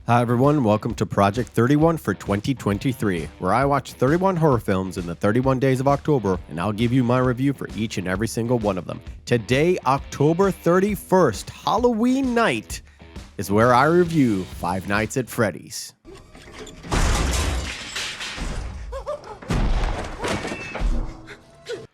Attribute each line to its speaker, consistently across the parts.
Speaker 1: Hi everyone, welcome to Project 31 for 2023, where I watch 31 horror films in the 31 days of October, and I'll give you my review for each and every single one of them. Today, October 31st, Halloween night, is where I review Five Nights at Freddy's.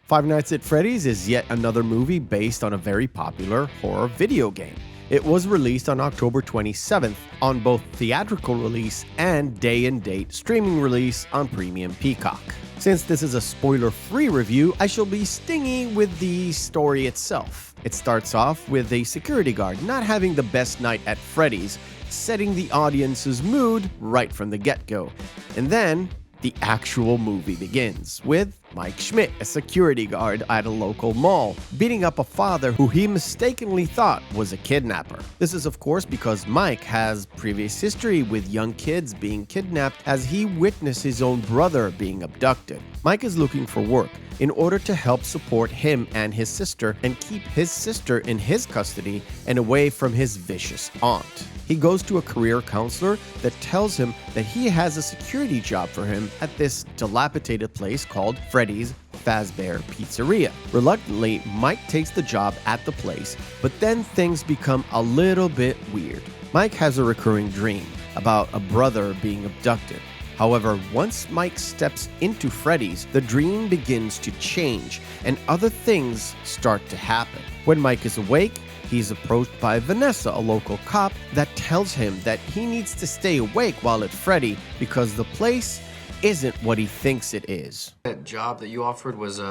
Speaker 1: Five Nights at Freddy's is yet another movie based on a very popular horror video game. It was released on October 27th on both theatrical release and day-and-date streaming release on premium Peacock. Since this is a spoiler-free review, I shall be stingy with the story itself. It starts off with a security guard not having the best night at Freddy's, setting the audience's mood right from the get-go. And then the actual movie begins with Mike Schmidt, a security guard at a local mall, beating up a father who he mistakenly thought was a kidnapper. This is of course because Mike has previous history with young kids being kidnapped as he witnessed his own brother being abducted. Mike is looking for work in order to help support him and his sister and keep his sister in his custody and away from his vicious aunt. He goes to a career counselor that tells him that he has a security job for him at this dilapidated place called Freddy's Fazbear Pizzeria. Reluctantly, Mike takes the job at the place, but then things become a little bit weird. Mike has a recurring dream about a brother being abducted. However, once Mike steps into Freddy's, the dream begins to change and other things start to happen. When Mike is awake, he's approached by Vanessa, a local cop, that tells him that he needs to stay awake while at Freddy because the place isn't what he thinks it is.
Speaker 2: That job that you offered was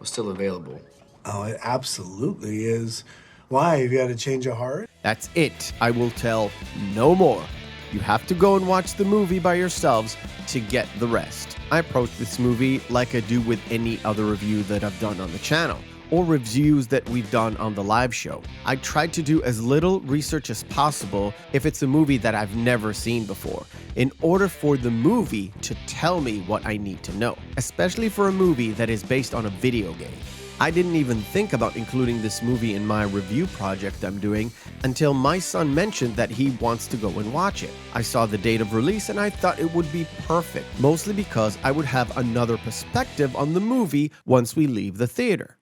Speaker 2: still available.
Speaker 3: Oh, it absolutely is. Why? Have you had a change of heart?
Speaker 1: That's it. I will tell no more. You have to go and watch the movie by yourselves to get the rest. I approach this movie like I do with any other review that I've done on the channel, or reviews that we've done on the live show. I try to do as little research as possible if it's a movie that I've never seen before, in order for the movie to tell me what I need to know, especially for a movie that is based on a video game. I didn't even think about including this movie in my review project I'm doing until my son mentioned that he wants to go and watch it. I saw the date of release and I thought it would be perfect, mostly because I would have another perspective on the movie once we leave the theater.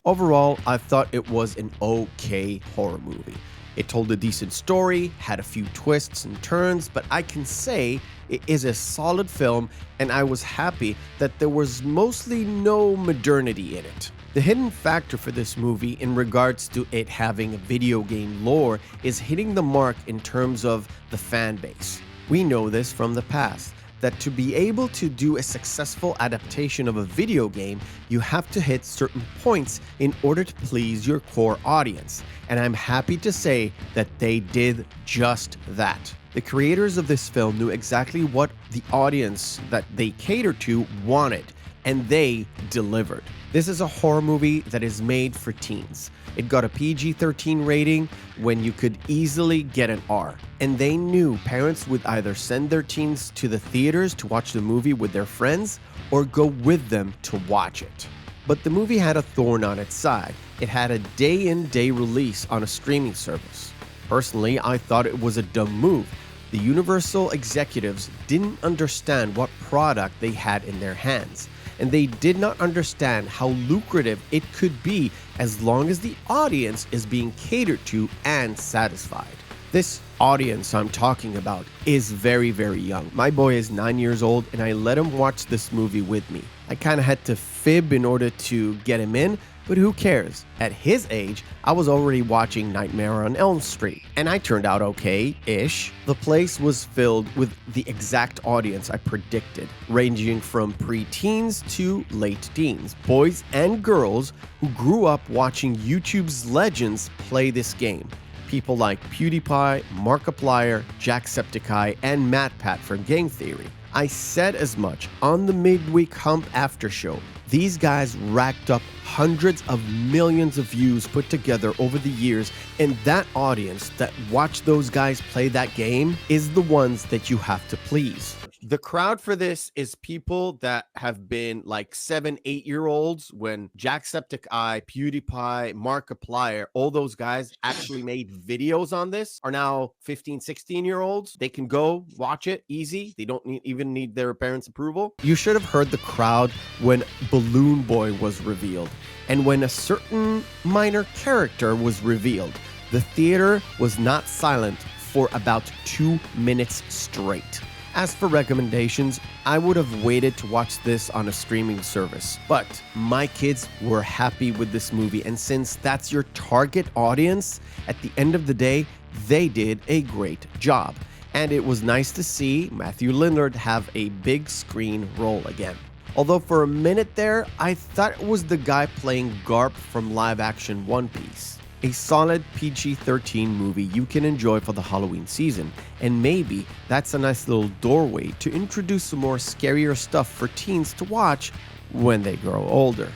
Speaker 1: Overall, I thought it was an okay horror movie. It told a decent story, had a few twists and turns, but I can say it is a solid film and I was happy that there was mostly no modernity in it. The hidden factor for this movie in regards to it having a video game lore is hitting the mark in terms of the fan base. We know this from the past, that to be able to do a successful adaptation of a video game, you have to hit certain points in order to please your core audience. And I'm happy to say that they did just that. The creators of this film knew exactly what the audience that they catered to wanted, and they delivered. This is a horror movie that is made for teens. It got a PG-13 rating when you could easily get an R. And they knew parents would either send their teens to the theaters to watch the movie with their friends or go with them to watch it. But the movie had a thorn on its side. It had a day-in-day release on a streaming service. Personally, I thought it was a dumb move. The Universal executives didn't understand what product they had in their hands, and they did not understand how lucrative it could be as long as the audience is being catered to and satisfied. This audience I'm talking about is very, very young. My boy is 9 years old and I let him watch this movie with me. I kind of had to fib in order to get him in, but who cares? At his age, I was already watching Nightmare on Elm Street, and I turned out okay-ish. The place was filled with the exact audience I predicted, ranging from pre-teens to late teens, boys and girls who grew up watching YouTube's legends play this game. People like PewDiePie, Markiplier, Jacksepticeye, and MatPat from Game Theory. I said as much on the midweek hump after show. These guys racked up hundreds of millions of views put together over the years, and that audience that watched those guys play that game is the ones that you have to please. The crowd for this is people that have been like 7, 8-year-olds when Jacksepticeye, PewDiePie, Markiplier, all those guys actually made videos on this are now 15, 16-year-olds. They can go watch it easy. They don't even need their parents' approval. You should have heard the crowd when Balloon Boy was revealed and when a certain minor character was revealed. The theater was not silent for about 2 minutes straight. As for recommendations, I would have waited to watch this on a streaming service, but my kids were happy with this movie, and since that's your target audience, at the end of the day, they did a great job. And it was nice to see Matthew Lillard have a big screen role again. Although for a minute there, I thought it was the guy playing Garp from live action One Piece. A solid PG-13 movie you can enjoy for the Halloween season, and maybe that's a nice little doorway to introduce some more scarier stuff for teens to watch when they grow older.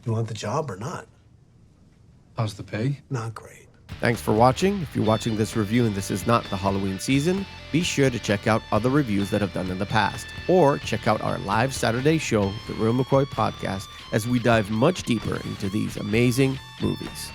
Speaker 3: You want the job or not?
Speaker 2: How's the pay?
Speaker 3: Not great.
Speaker 1: Thanks for watching. If you're watching this review and this is not the Halloween season, be sure to check out other reviews that I've done in the past, or check out our live Saturday show, The Real McCoy Podcast, as we dive much deeper into these amazing movies.